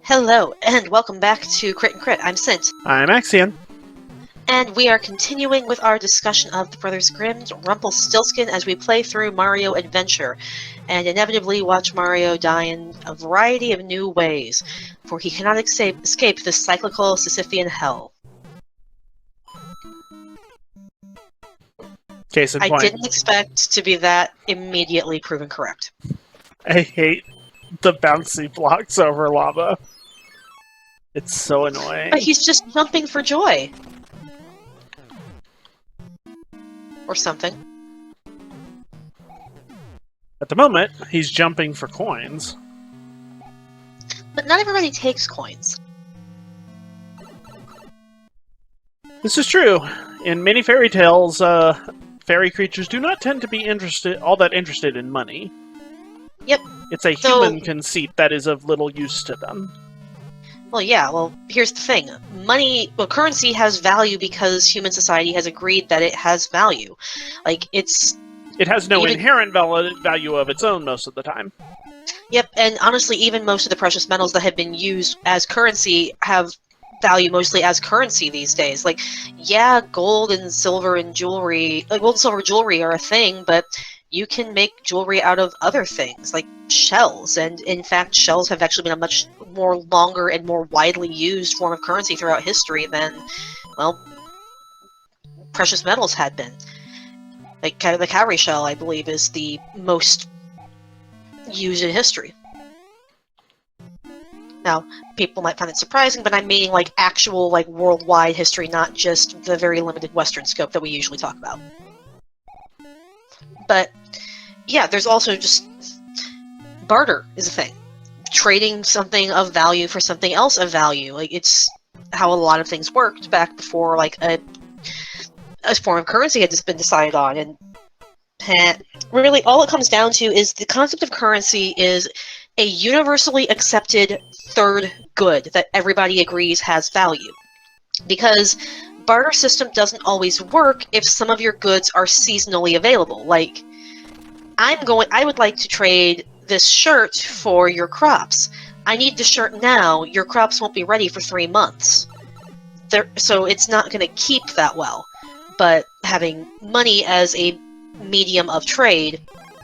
Hello, and welcome back to Crit and Crit. I'm Sint, I'm Axion. and we are continuing with our discussion of the Brothers Grimm's Rumpelstiltskin as we play through Mario Adventure, and inevitably watch Mario die in a variety of new ways, for he cannot escape the cyclical Sisyphean hell. Case in I point. didn't expect to be that immediately proven correct. I hate the bouncy blocks over lava. It's so annoying. But he's just jumping for joy. Or something. At the moment, he's jumping for coins. But not everybody takes coins. This is true. In many fairy tales, fairy creatures do not tend to be all that interested in money. Yep. It's a human conceit that is of little use to them. Well, yeah, here's the thing. Currency has value because human society has agreed that it has value. It has no inherent value of its own most of the time. Yep, and honestly, even most of the precious metals that have been used as currency have value mostly as currency these days. Gold and silver jewelry are a thing, but you can make jewelry out of other things, like shells, and in fact, shells have actually been a much more longer and more widely used form of currency throughout history than, precious metals had been. The cowrie shell, I believe, is the most used in history. Now, people might find it surprising, but I'm meaning actual worldwide history, not just the very limited Western scope that we usually talk about. But yeah, there's also just barter is a thing. Trading something of value for something else of value. It's how a lot of things worked back before a form of currency had just been decided on. And really all it comes down to is the concept of currency is a universally accepted third good that everybody agrees has value. Because barter system doesn't always work if some of your goods are seasonally available. I would like to trade this shirt for your crops. I need the shirt now. Your crops won't be ready for 3 months. So it's not going to keep that well. But having money as a medium of trade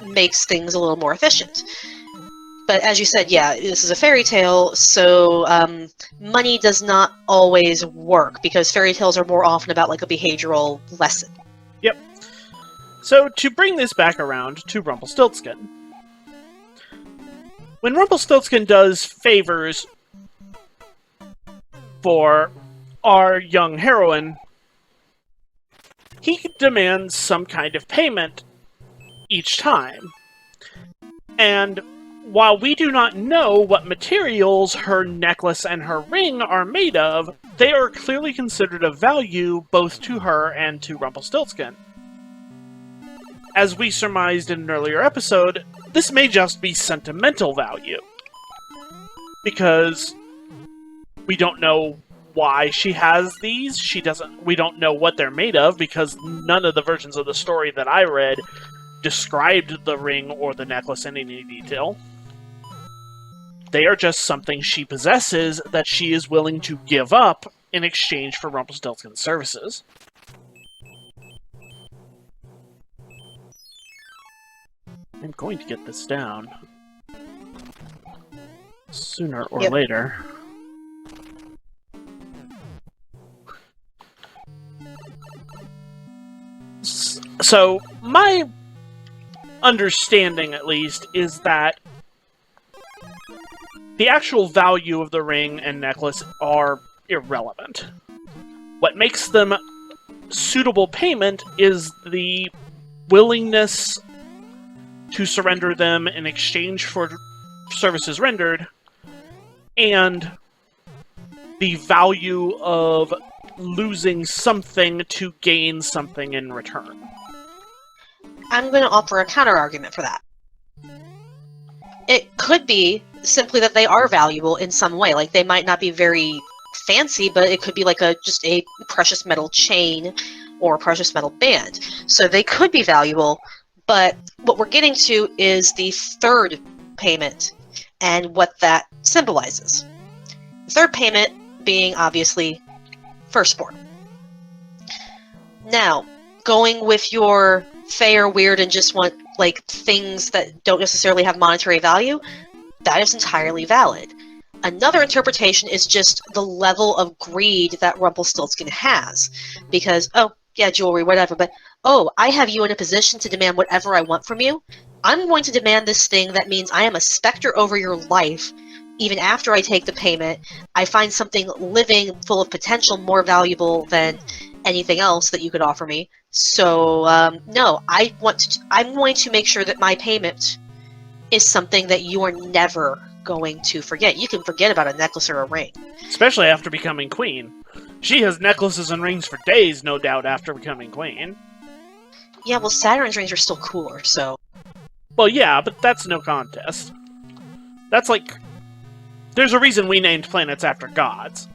makes things a little more efficient. But as you said, yeah, this is a fairy tale, so money does not always work, because fairy tales are more often about a behavioral lesson. Yep. So to bring this back around to Rumpelstiltskin. When Rumpelstiltskin does favors for our young heroine, he demands some kind of payment each time. And while we do not know what materials her necklace and her ring are made of, they are clearly considered of value both to her and to Rumpelstiltskin. As we surmised in an earlier episode, this may just be sentimental value. Because we don't know why she has these. We don't know what they're made of, because none of the versions of the story that I read described the ring or the necklace in any detail. They are just something she possesses that she is willing to give up in exchange for Rumpelstiltskin's services. I'm going to get this down sooner or later. So, my understanding, at least, is that the actual value of the ring and necklace are irrelevant. What makes them suitable payment is the willingness to surrender them in exchange for services rendered, and the value of losing something to gain something in return. I'm going to offer a counter-argument for that. It could be simply that they are valuable in some way. They might not be very fancy, but it could be just a precious metal chain or a precious metal band. So they could be valuable, but what we're getting to is the third payment and what that symbolizes. The third payment being, obviously, firstborn. Now, going with your fey or weird and just want, like, things that don't necessarily have monetary value, that is entirely valid. Another interpretation is just the level of greed that Rumpelstiltskin has. Because, oh, yeah, jewelry, whatever, but, oh, I have you in a position to demand whatever I want from you. I'm going to demand this thing that means I am a specter over your life. Even after I take the payment, I find something living, full of potential, more valuable than anything else that you could offer me. So, no, I'm going to make sure that my payment is something that you are never going to forget. You can forget about a necklace or a ring. Especially after becoming queen. She has necklaces and rings for days, no doubt, after becoming queen. Yeah, well, Saturn's rings are still cooler, so... Well, yeah, but that's no contest. That's like... There's a reason we named planets after gods.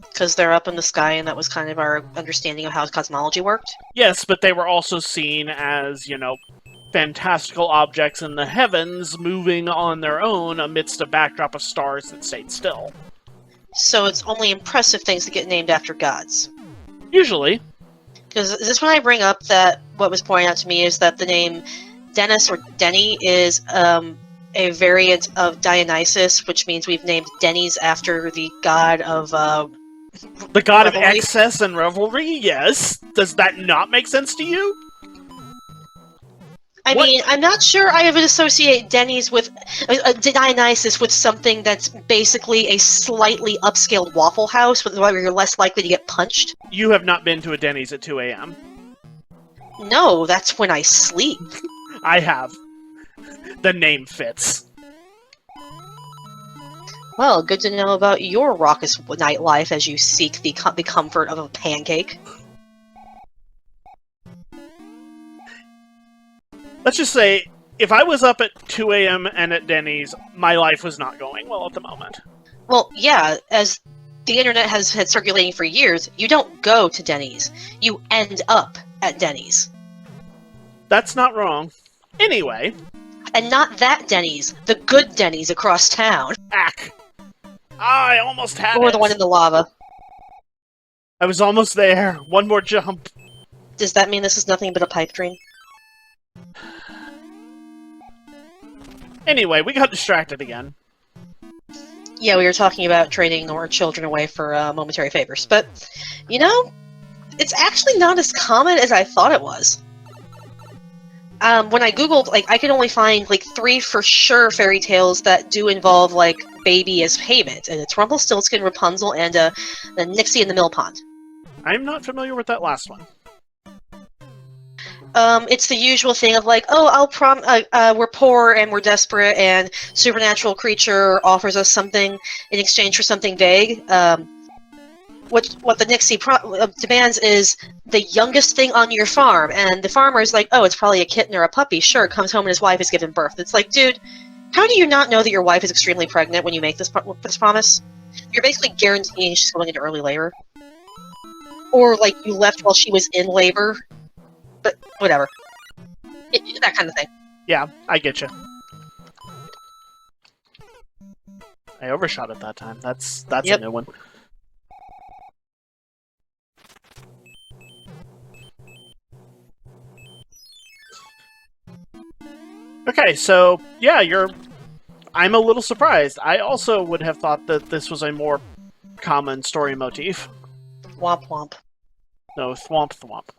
Because they're up in the sky, and that was kind of our understanding of how cosmology worked? Yes, but they were also seen as, fantastical objects in the heavens moving on their own amidst a backdrop of stars that stayed still. So it's only impressive things that get named after gods. Usually. Because this when I bring up that what was pointed out to me is that the name Dennis or Denny is a variant of Dionysus, which means we've named Denny's after the god of the god revelry. of excess and revelry? Yes. Does that not make sense to you? I mean, I'm not sure I would associate Denny's with Dionysus with something that's basically a slightly upscaled Waffle House, where you're less likely to get punched. You have not been to a Denny's at 2 a.m. No, that's when I sleep. I have. The name fits. Well, good to know about your raucous nightlife as you seek the comfort of a pancake. Let's just say, if I was up at 2 a.m. and at Denny's, my life was not going well at the moment. Well, yeah, as the internet has had circulating for years, you don't go to Denny's. You end up at Denny's. That's not wrong. Anyway. And not that Denny's, the good Denny's across town. Ack. I almost had it. Or the one in the lava. I was almost there. One more jump. Does that mean this is nothing but a pipe dream? Anyway, we got distracted again. Yeah, we were talking about trading our children away for momentary favors. But, it's actually not as common as I thought it was. When I googled, I could only find, 3 for sure fairy tales that do involve, baby as payment. And it's Rumpelstiltskin, Rapunzel, and the Nixie in the Mill Pond. I'm not familiar with that last one. It's the usual thing of we're poor and we're desperate, and supernatural creature offers us something in exchange for something vague. What the Nixie demands is the youngest thing on your farm, and the farmer's like, oh, it's probably a kitten or a puppy. Sure, comes home and his wife has given birth. It's like, dude, how do you not know that your wife is extremely pregnant when you make this promise? You're basically guaranteeing she's going into early labor, or you left while she was in labor. But whatever. That kind of thing. Yeah, I get you. I overshot it that time. That's Yep. a new one. Okay, so yeah, I'm a little surprised. I also would have thought that this was a more common story motif. Womp womp. No, thwomp thwomp.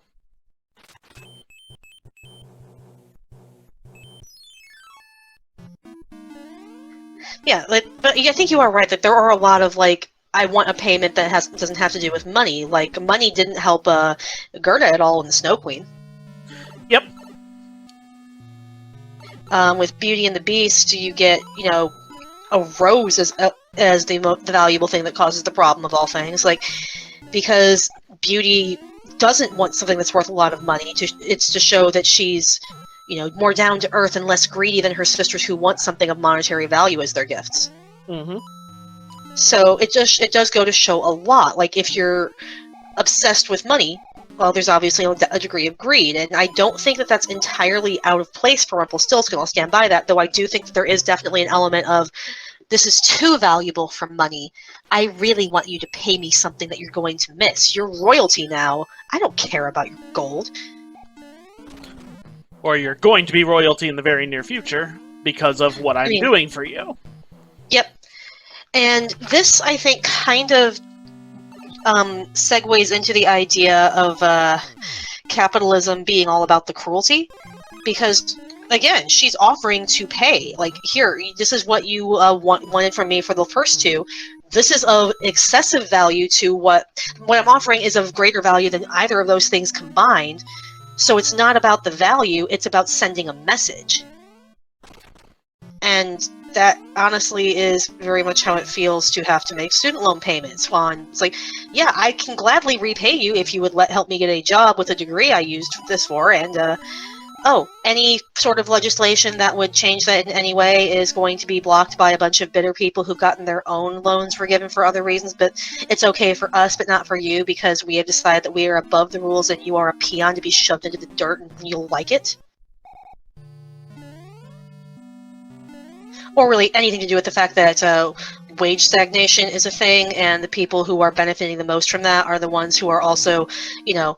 Yeah, but I think you are right that there are a lot of I want a payment that doesn't have to do with money. Money didn't help Gerda at all in the Snow Queen. Yep. With Beauty and the Beast, you get a rose as the valuable thing that causes the problem of all things. Because Beauty doesn't want something that's worth a lot of money. It's to show that she's more down to earth and less greedy than her sisters who want something of monetary value as their gifts. Mm-hmm. So it does go to show a lot. If you're obsessed with money, well, there's obviously a degree of greed, and I don't think that that's entirely out of place for Rumpelstiltskin. I'll stand by that, though I do think that there is definitely an element of this is too valuable for money. I really want you to pay me something that you're going to miss. You're royalty now. I don't care about your gold. Or you're going to be royalty in the very near future because of what I'm doing for you. Yep. And this, I think, kind of segues into the idea of capitalism being all about the cruelty. Because, again, she's offering to pay. Like, here, this is what you wanted from me for the first two. This is of excessive value to what I'm offering is of greater value than either of those things combined. So it's not about the value, it's about sending a message. And that honestly is very much how it feels to have to make student loan payments on. It's like, yeah, I can gladly repay you if you would help me get a job with a degree I used this for, and any sort of legislation that would change that in any way is going to be blocked by a bunch of bitter people who've gotten their own loans forgiven for other reasons, but it's okay for us, but not for you, because we have decided that we are above the rules and you are a peon to be shoved into the dirt and you'll like it. Or really anything to do with the fact that wage stagnation is a thing, and the people who are benefiting the most from that are the ones who are also,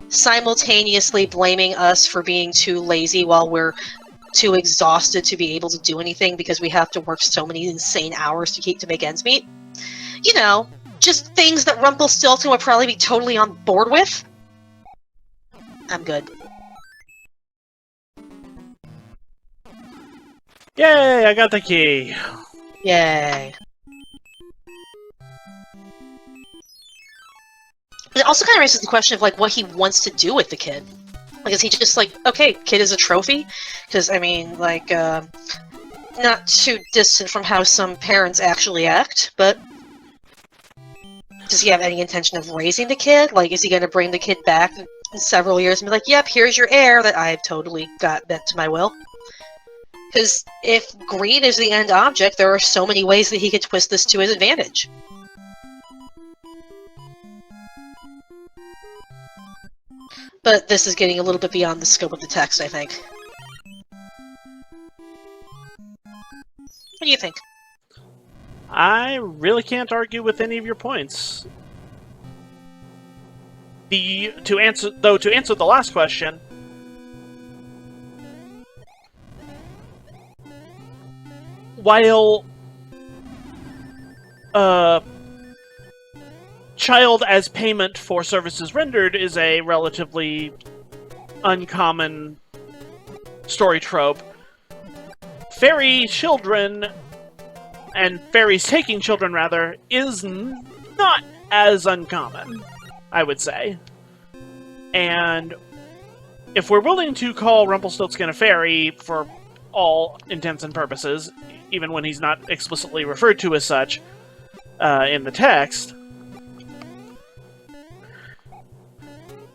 simultaneously blaming us for being too lazy while we're too exhausted to be able to do anything because we have to work so many insane hours to make ends meet. Just things that Rumpelstiltskin would probably be totally on board with. I'm good. Yay, I got the key. Yay. It also kind of raises the question of, what he wants to do with the kid. Is he just okay, kid is a trophy? Because, not too distant from how some parents actually act, but does he have any intention of raising the kid? Is he going to bring the kid back in several years and be like, yep, here's your heir that I've totally got bent to my will? Because if greed is the end object, there are so many ways that he could twist this to his advantage. But this is getting a little bit beyond the scope of the text, I think. What do you think? I really can't argue with any of your points. To answer the last question, while child as payment for services rendered is a relatively uncommon story trope, fairy children, and fairies taking children, rather, is not as uncommon, I would say. And if we're willing to call Rumpelstiltskin a fairy for all intents and purposes, even when he's not explicitly referred to as such in the text,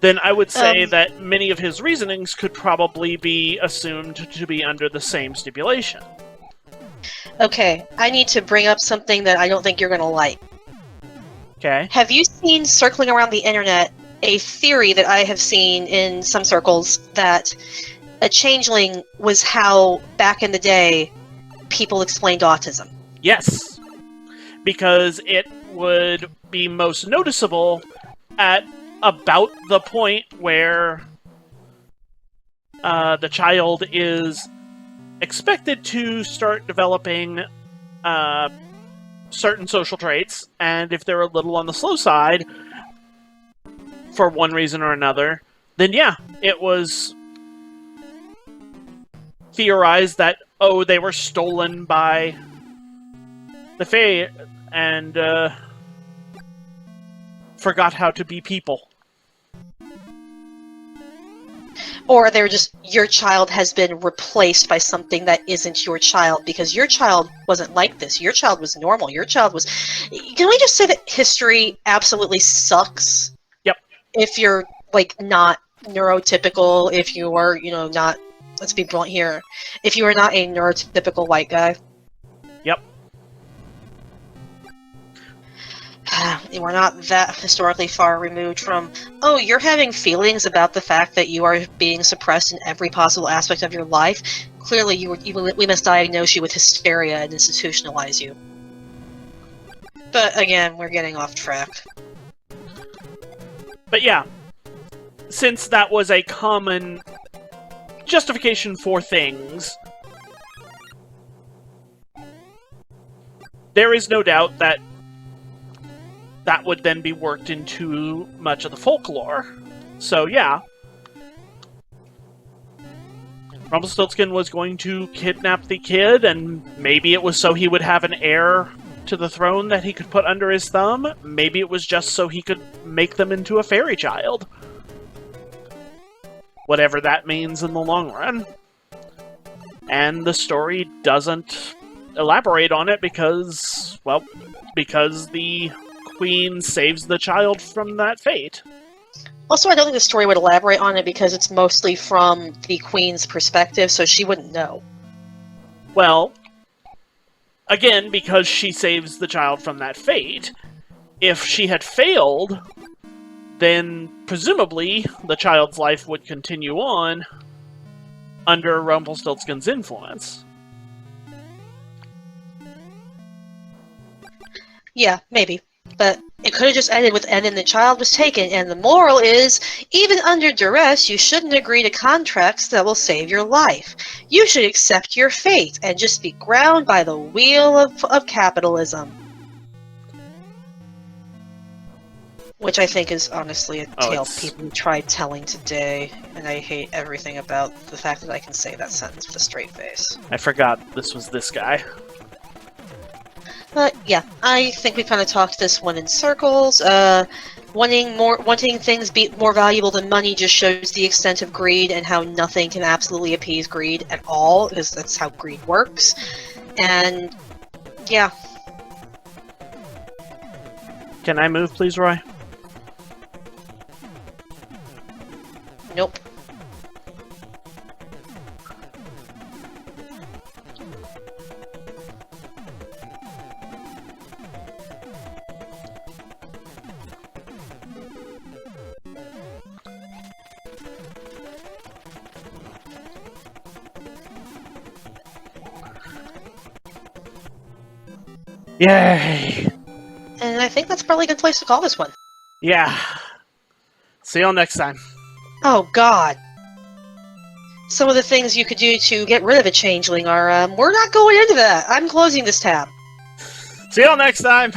then I would say that many of his reasonings could probably be assumed to be under the same stipulation. Okay, I need to bring up something that I don't think you're going to like. Okay. Have you seen circling around the internet a theory that I have seen in some circles that a changeling was how, back in the day, people explained autism? Yes. Because it would be most noticeable at about the point where the child is expected to start developing certain social traits, and if they're a little on the slow side, for one reason or another, then yeah, it was theorized that, they were stolen by the Fae and forgot how to be people. Or they're just, your child has been replaced by something that isn't your child, because your child wasn't like this. Your child was normal. Your child was... Can we just say that history absolutely sucks? Yep. If you're, not neurotypical, if you are, not... Let's be blunt here. If you are not a neurotypical white guy. Yep. We're not that historically far removed from, you're having feelings about the fact that you are being suppressed in every possible aspect of your life. Clearly, we must diagnose you with hysteria and institutionalize you. But again, we're getting off track. But yeah, since that was a common justification for things, there is no doubt that that would then be worked into much of the folklore. So yeah, Rumpelstiltskin was going to kidnap the kid, and maybe it was so he would have an heir to the throne that he could put under his thumb. Maybe it was just so he could make them into a fairy child. Whatever that means in the long run. And the story doesn't elaborate on it because, well, because the queen saves the child from that fate. Also, I don't think the story would elaborate on it because it's mostly from the queen's perspective, so she wouldn't know. Well, again, because she saves the child from that fate, if she had failed, then presumably the child's life would continue on under Rumpelstiltskin's influence. Yeah, maybe. But it could have just ended with and then the child was taken, and the moral is, even under duress, you shouldn't agree to contracts that will save your life. You should accept your fate and just be ground by the wheel of capitalism. Which I think is honestly a tale people tried telling today, and I hate everything about the fact that I can say that sentence with a straight face. I forgot this was this guy. But yeah, I think we kind of talked this one in circles. Wanting things be more valuable than money just shows the extent of greed and how nothing can absolutely appease greed at all, because that's how greed works. And yeah. Can I move, please, Roy? Nope. Yay! And I think that's probably a good place to call this one. Yeah. See y'all next time. Oh god. Some of the things you could do to get rid of a changeling are, we're not going into that. I'm closing this tab. See y'all next time!